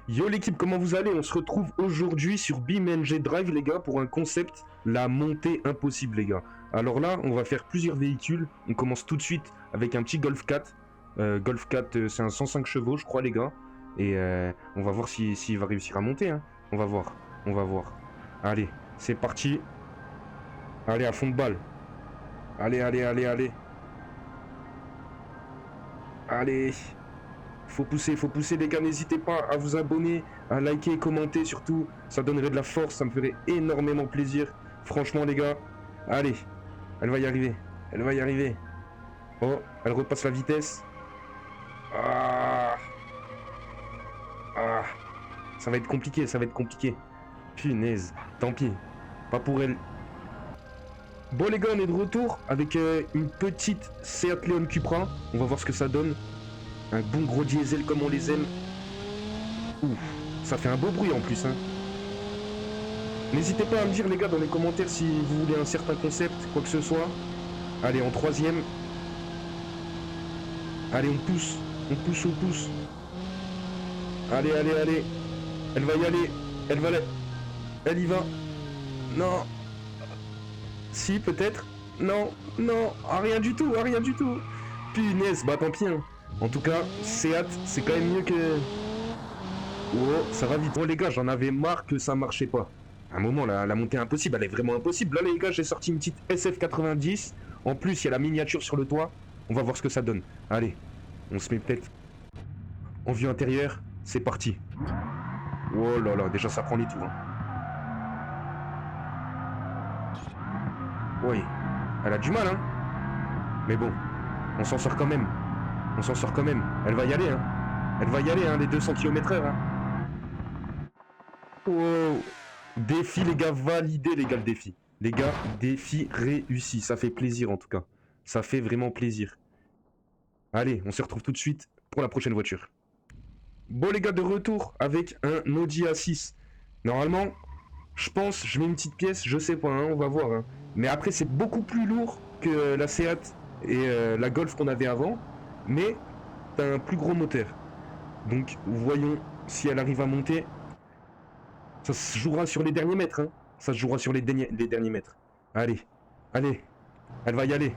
Yo l'équipe, comment vous allez? On se retrouve aujourd'hui sur BeamNG Drive les gars pour un concept, la montée impossible les gars. Alors là, on va faire plusieurs véhicules. On commence tout de suite avec un petit Golf 4. Golf 4, c'est un 105 chevaux je crois les gars. Et on va voir s'il va réussir à monter. Hein. On va voir, on va voir. Allez, c'est parti. Allez, à fond de balle. Allez, allez, allez, allez. Allez. Faut pousser les gars, n'hésitez pas à vous abonner, à liker, commenter surtout, ça donnerait de la force, ça me ferait énormément plaisir, franchement les gars, allez, elle va y arriver, elle va y arriver, oh, elle repasse la vitesse, ah, ah, ça va être compliqué, punaise, tant pis, pas pour elle. Bon les gars, on est de retour avec une petite Seat Leon Cupra, on va voir ce que ça donne. Un bon gros diesel comme on les aime. Ouf, ça fait un beau bruit en plus. Hein. N'hésitez pas à me dire les gars dans les commentaires si vous voulez un certain concept, quoi que ce soit. Allez, en troisième. Allez, on pousse. On pousse, on pousse. Allez, allez, allez. Elle va y aller. Elle va aller. Elle y va. Non. Si, peut-être. Non, non. Ah, rien du tout, ah, rien du tout. Punaise, bah tant pis. Hein. En tout cas, Seat, c'est quand même mieux que... Oh, ça va vite. Bon les gars, j'en avais marre que ça marchait pas. À un moment, la montée est impossible, elle est vraiment impossible. Là les gars, j'ai sorti une petite SF90. En plus, il y a la miniature sur le toit. On va voir ce que ça donne. Allez, on se met peut-être en vue intérieure. C'est parti. Oh là là, déjà ça prend les tours. Hein. Oui, elle a du mal, hein. Mais bon, on s'en sort quand même. On s'en sort quand même. Elle va y aller, hein. Elle va y aller, hein, les 200 km/h, hein. Wow. Défi, les gars, validé, les gars, le défi. Les gars, défi réussi. Ça fait plaisir, en tout cas. Ça fait vraiment plaisir. Allez, on se retrouve tout de suite pour la prochaine voiture. Bon, les gars, de retour avec un Audi A6. Normalement, je pense, je mets une petite pièce, je sais pas, hein, on va voir. Hein. Mais après, c'est beaucoup plus lourd que la Seat et la Golf qu'on avait avant. Mais t'as un plus gros moteur. Donc voyons si elle arrive à monter. Ça se jouera sur les derniers mètres. Hein. Ça se jouera sur les derniers mètres. Allez, allez. Elle va y aller.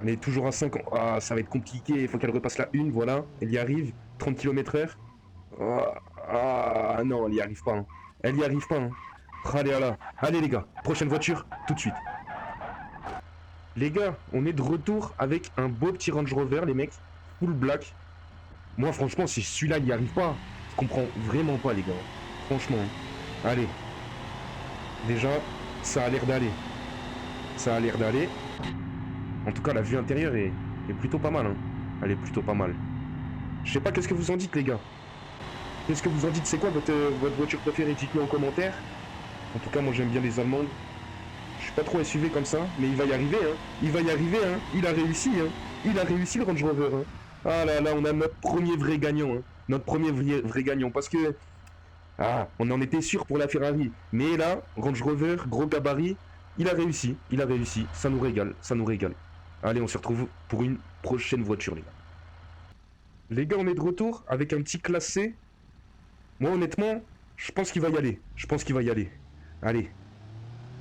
Elle est toujours à 5 ans. Ah, ça va être compliqué. Il faut qu'elle repasse la une. Voilà. Elle y arrive. 30 km/h. Ah, non, elle y arrive pas. Hein. Elle y arrive pas. Hein. Allez, là. Allez les gars. Prochaine voiture. Tout de suite. Les gars, on est de retour avec un beau petit Range Rover, les mecs, full black. Moi, franchement, si celui-là, il n'y arrive pas, je comprends vraiment pas, les gars. Franchement. Allez. Déjà, ça a l'air d'aller. Ça a l'air d'aller. En tout cas, la vue intérieure est plutôt pas mal. Hein. Elle est plutôt pas mal. Je sais pas, qu'est-ce que vous en dites, les gars? Qu'est-ce que vous en dites? C'est quoi votre voiture préférée? Dites-le en commentaire. En tout cas, moi, j'aime bien les Allemandes. Je suis pas trop SUV comme ça, mais il va y arriver, hein. Il va y arriver, hein. Il a réussi, hein. Il a réussi le Range Rover, hein. Ah là là, on a notre premier vrai gagnant, hein. Notre premier vrai gagnant, parce que... Ah, on en était sûr pour la Ferrari. Mais là, Range Rover, gros gabarit, il a réussi, ça nous régale, ça nous régale. Allez, on se retrouve pour une prochaine voiture, les gars. Les gars, on est de retour avec un petit classé. Moi, honnêtement, je pense qu'il va y aller. Je pense qu'il va y aller. Allez.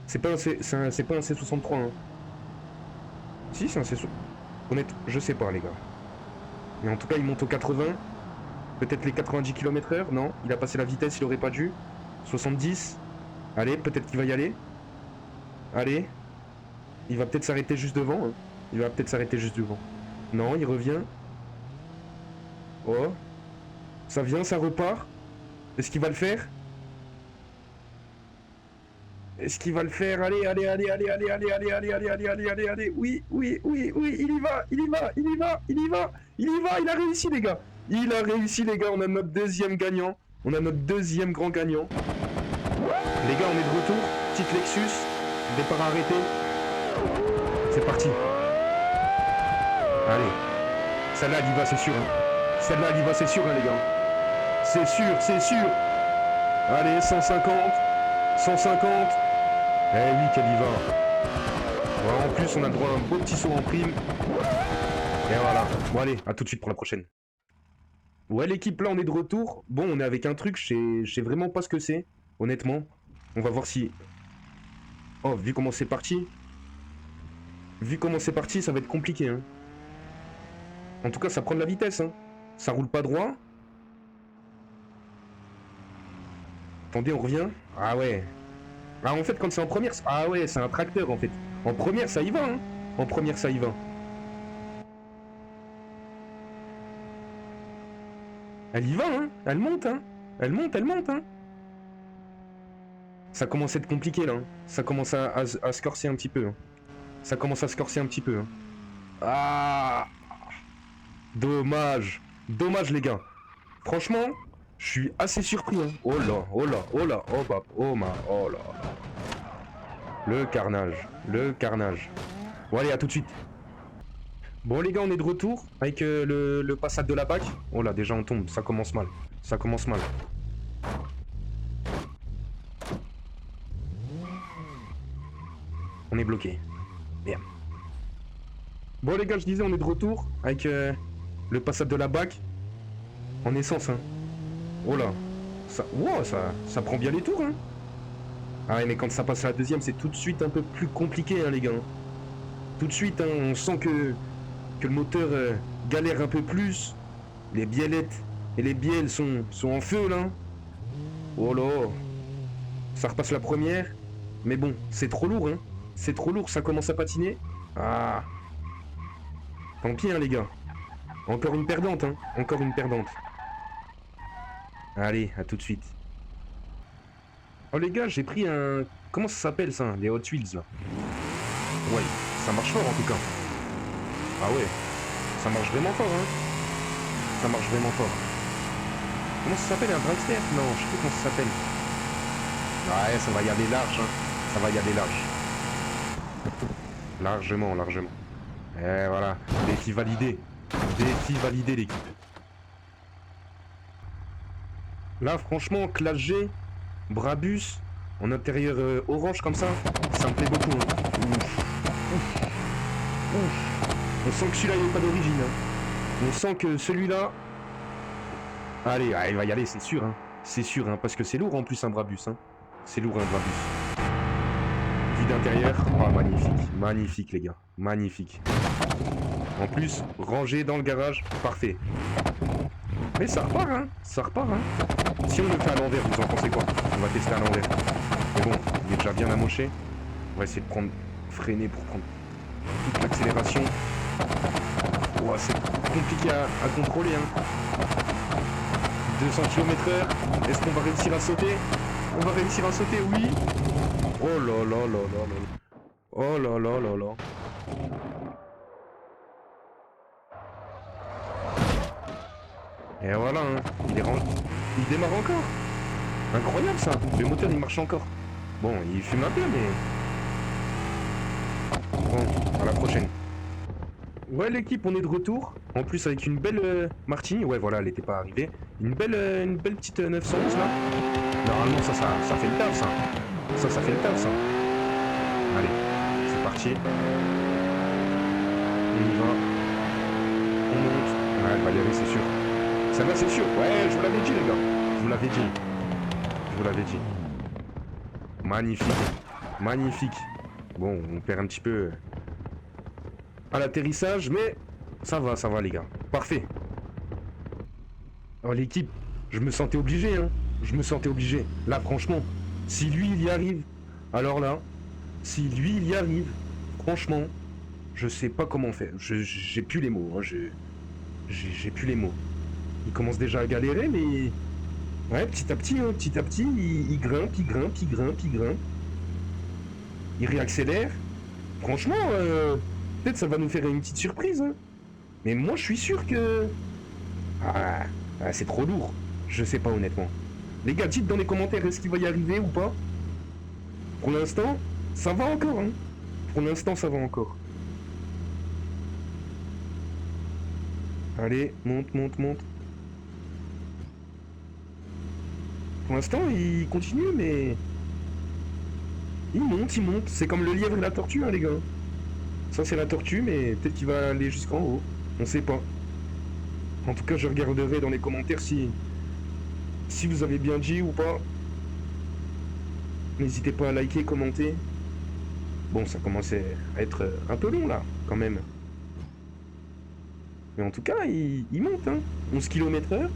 C'est pas un C63, hein. Si, c'est un C63. Honnête, je sais pas, les gars. Mais en tout cas, il monte aux 80. Peut-être les 90 km/h. Non, il a passé la vitesse, il aurait pas dû. 70. Allez, peut-être qu'il va y aller. Allez. Il va peut-être s'arrêter juste devant. Hein. Il va peut-être s'arrêter juste devant. Non, il revient. Oh. Ça vient, ça repart. Est-ce qu'il va le faire? Est-ce qu'il va le faire? Allez, allez, allez, allez, allez, allez, allez, allez, allez, allez, allez, allez, allez. Oui, oui, oui, oui, il y va, il y va, il y va, il y va, il y va, il a réussi, les gars. Il a réussi, les gars, on a notre deuxième gagnant. On a notre deuxième grand gagnant. Les gars, on est de retour. Petite Lexus, départ arrêté. C'est parti. Allez. Celle-là, elle y va, c'est sûr. Hein. Celle-là, elle y va, c'est sûr, hein, les gars. C'est sûr, c'est sûr. Allez, 150. 150. Eh oui, qu'elle y va. Voilà, en plus, on a le droit à un beau petit saut en prime. Et voilà. Bon, allez, à tout de suite pour la prochaine. Ouais, l'équipe, là, on est de retour. Bon, on est avec un truc, je sais vraiment pas ce que c'est, honnêtement. On va voir si... Oh, vu comment c'est parti... Vu comment c'est parti, ça va être compliqué, hein. En tout cas, ça prend de la vitesse, hein. Ça roule pas droit. Attendez, on revient. Ah ouais. Ah, en fait, quand c'est en première... Ah ouais, c'est un tracteur, en fait. En première, ça y va, hein. En première, ça y va. Elle y va, hein. Elle monte, hein. Elle monte, elle monte, hein. Ça commence à être compliqué, là, hein. Ça commence à se corser un petit peu, hein. Ça commence à se corser un petit peu, hein. Ah, dommage. Dommage, les gars. Franchement, je suis assez surpris, hein. Oh là, oh là, oh là, oh bah, oh ma, oh là. Le carnage, le carnage. Bon, allez, à tout de suite. Bon, les gars, on est de retour avec le passage de la BAC. Oh là, déjà, on tombe. Ça commence mal. Ça commence mal. On est bloqué. Merde. Bon, les gars, je disais, on est de retour avec le passage de la BAC. En essence, hein. Oh là. Ça, wow, ça prend bien les tours, hein. Ah ouais, mais quand ça passe à la deuxième, c'est tout de suite un peu plus compliqué, hein, les gars. Tout de suite, hein, on sent que le moteur galère un peu plus. Les biellettes et les bielles sont en feu, là. Oh là. Ça repasse la première. Mais bon, c'est trop lourd, hein. C'est trop lourd, ça commence à patiner. Ah. Tant pis, hein, les gars. Encore une perdante, hein. Encore une perdante. Allez, à tout de suite. Oh, les gars, j'ai pris un... Comment ça s'appelle, ça? Les Hot Wheels, là. Ouais, ça marche fort, en tout cas. Ah ouais. Ça marche vraiment fort, hein. Ça marche vraiment fort. Comment ça s'appelle, un dragster? Non, je sais plus comment ça s'appelle. Ouais, ça va y aller large, hein. Ça va y aller large. Largement, largement. Et voilà, défi validé. Défi validé, l'équipe. Là, franchement, classe G, Brabus, en intérieur orange comme ça me plaît beaucoup. Hein. Ouf. Ouf. Ouf. On sent que celui-là, il n'est pas d'origine. Hein. On sent que celui-là... Allez, ah, il va y aller, c'est sûr. Hein. C'est sûr, hein, parce que c'est lourd en plus un Brabus. Hein. C'est lourd un Brabus. Vide intérieur. Oh, magnifique. Magnifique, les gars. Magnifique. En plus, rangé dans le garage. Parfait. Mais ça repart, hein. Ça repart, hein. Si on le fait à l'envers, vous en pensez quoi? On va tester à l'envers. Mais bon, il est déjà bien amoché. On va essayer de prendre... freiner pour prendre toute l'accélération. Oh, c'est compliqué à contrôler, hein. 200 km/h. Est-ce qu'on va réussir à sauter? On va réussir à sauter, oui. Oh là là là là là. Oh là là là là. Et voilà, hein. Il démarre encore. Incroyable ça. Le moteur il marche encore. Bon, il fume un peu, mais... Bon, à la prochaine. Ouais, l'équipe, on est de retour. En plus, avec une belle Martini. Ouais, voilà, elle était pas arrivée. Une belle petite 911 là. Normalement, ça fait le taf, ça. Ça fait le taf, ça. Allez, c'est parti. On y va. On monte. Ouais, elle va y aller, c'est sûr. Celle-là, c'est sûr. Ouais, je vous l'avais dit, les gars. Je vous l'avais dit. Je vous l'avais dit. Magnifique. Magnifique. Bon, on perd un petit peu à l'atterrissage, mais ça va, les gars. Parfait. Oh, l'équipe, je me sentais obligé, hein. Je me sentais obligé. Là, franchement, si lui, il y arrive, alors là, si lui, il y arrive, franchement, je sais pas comment faire. J'ai plus les mots, hein. J'ai plus les mots. Il commence déjà à galérer, mais... Ouais, petit à petit, il grimpe, il grimpe, il grimpe, il grimpe. Il réaccélère. Franchement, peut-être ça va nous faire une petite surprise. Hein. Mais moi, je suis sûr que... Ah, c'est trop lourd. Je sais pas, honnêtement. Les gars, dites dans les commentaires, est-ce qu'il va y arriver ou pas? Pour l'instant, ça va encore. Hein. Pour l'instant, ça va encore. Allez, monte, monte, monte. Pour l'instant, il continue, mais... Il monte, il monte. C'est comme le lièvre et la tortue, hein, les gars. Ça, c'est la tortue, mais peut-être qu'il va aller jusqu'en haut. On sait pas. En tout cas, je regarderai dans les commentaires si vous avez bien dit ou pas. N'hésitez pas à liker, commenter. Bon, ça commençait à être un peu long là, quand même. Mais en tout cas, il monte, hein. 11 km/h.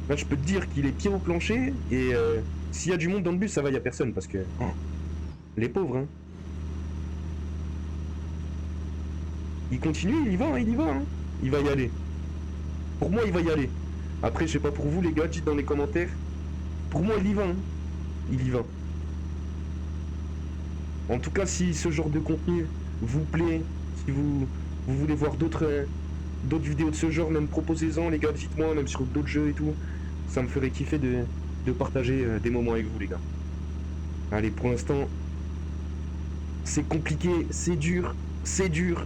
Là, je peux te dire qu'il est pied au plancher. Et s'il y a du monde dans le bus, ça va, il n'y a personne. Parce que... Oh, les pauvres, hein. Il continue, il y va, hein, il y va. Hein. Il va y aller. Pour moi, il va y aller. Après, je sais pas pour vous, les gars, dites dans les commentaires. Pour moi, il y va. Hein. Il y va. En tout cas, si ce genre de contenu vous plaît, si vous voulez voir d'autres vidéos de ce genre, même proposez-en, les gars, dites-moi, même sur d'autres jeux et tout. Ça me ferait kiffer de partager des moments avec vous, les gars. Allez, pour l'instant, c'est compliqué, c'est dur, c'est dur.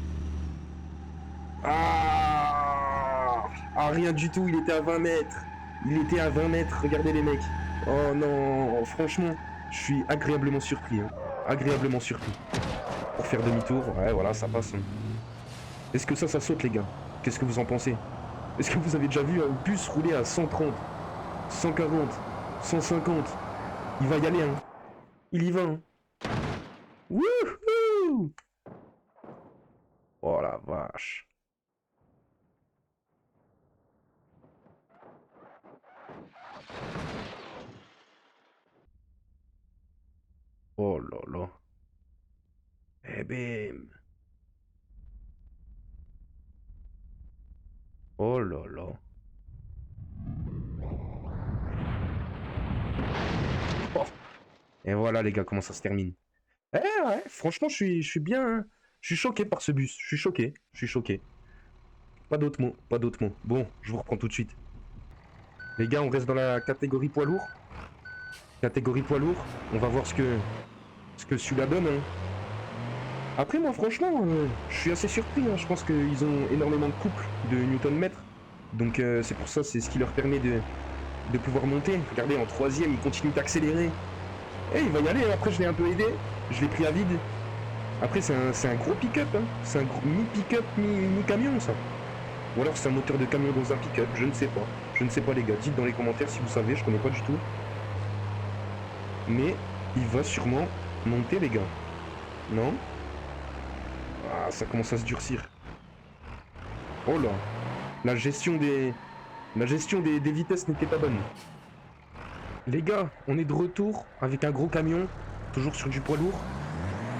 Ah, rien du tout, il était à 20 mètres. Il était à 20 mètres, regardez les mecs. Oh non, franchement, je suis agréablement surpris. Hein. Agréablement surpris. Pour faire demi-tour, ouais, voilà, ça passe. Hein. Est-ce que ça saute, les gars? Qu'est-ce que vous en pensez? Est-ce que vous avez déjà vu un bus rouler à 130, 140, 150? Il va y aller, hein. Il y va, hein. Wouhou! Oh la vache. Oh là là. Eh bim. Oh là là. Oh. Et voilà les gars, comment ça se termine. Eh ouais, franchement, je suis bien... Hein. Je suis choqué par ce bus. Je suis choqué. Je suis choqué. Pas d'autres mots, pas d'autres mots. Bon, je vous reprends tout de suite. Les gars, on reste dans la catégorie poids lourd. Catégorie poids lourd. On va voir ce que celui-là donne. Hein. Après, moi, franchement, je suis assez surpris. Hein. Je pense qu'ils ont énormément de couple de Newton-mètres. Donc, c'est pour ça, c'est ce qui leur permet de pouvoir monter. Regardez, en troisième, il continue d'accélérer. Eh, il va y aller. Après, je l'ai un peu aidé. Je l'ai pris à vide. Après, c'est un gros pick-up. Hein. C'est un mi-pick-up, mi-camion, ça. Ou alors, c'est un moteur de camion dans un pick-up. Je ne sais pas. Je ne sais pas, les gars. Dites dans les commentaires si vous savez. Je connais pas du tout. Mais il va sûrement monter, les gars. Non? Ah, ça commence à se durcir. Oh là. La gestion des vitesses n'était pas bonne. Les gars, on est de retour avec un gros camion, toujours sur du poids lourd.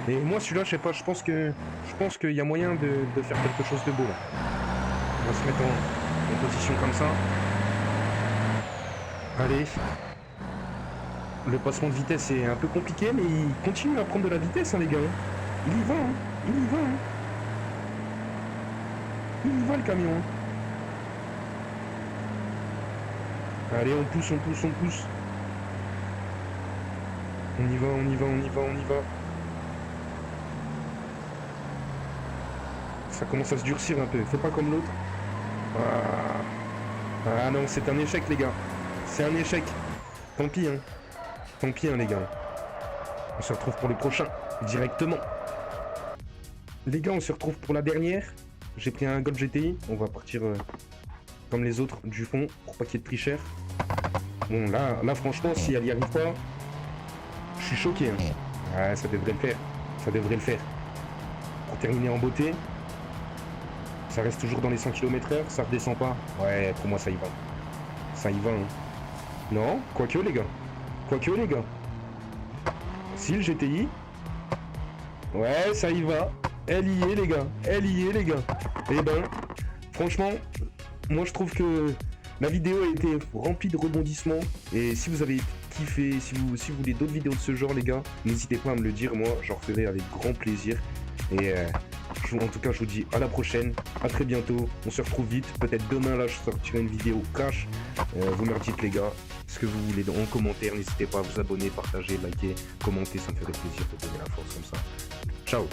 Et moi, celui-là, je sais pas, je pense qu'il y a moyen de faire quelque chose de beau là. On va se mettre en position comme ça. Allez. Le passement de vitesse est un peu compliqué, mais il continue à prendre de la vitesse, hein, les gars. Il y va, hein. Il y va, hein. Il y va, le camion. Hein. Allez, on pousse, on pousse, on pousse. On y va, on y va, on y va, on y va. Ça commence à se durcir un peu. Fais pas comme l'autre. Ah non, c'est un échec, les gars. C'est un échec. Tant pis, hein. Tant pis, hein, les gars. On se retrouve pour le prochain, directement. Les gars, on se retrouve pour la dernière. J'ai pris un Golf GTI. On va partir comme les autres du fond pour pas qu'il y ait de tricheur. Bon, là franchement, si elle y arrive pas, je suis choqué. Hein. Ouais, ça devrait le faire. Ça devrait le faire. Pour terminer en beauté, ça reste toujours dans les 100 km/h. Ça redescend pas. Ouais, pour moi, ça y va. Ça y va. Hein. Non, quoique, les gars. Quoique, les gars. Si, le GTI. Ouais, ça y va. Elle y est, les gars. Elle y est, les gars. Eh ben, franchement, moi, je trouve que la vidéo a été remplie de rebondissements. Et si vous avez kiffé, si vous voulez d'autres vidéos de ce genre, les gars, n'hésitez pas à me le dire. Moi, j'en referai avec grand plaisir. Et en tout cas, je vous dis à la prochaine. À très bientôt. On se retrouve vite. Peut-être demain, là, je sortirai une vidéo crash. Vous me redites, les gars, ce que vous voulez en commentaire. N'hésitez pas à vous abonner, partager, liker, commenter. Ça me ferait plaisir de donner la force comme ça. Ciao.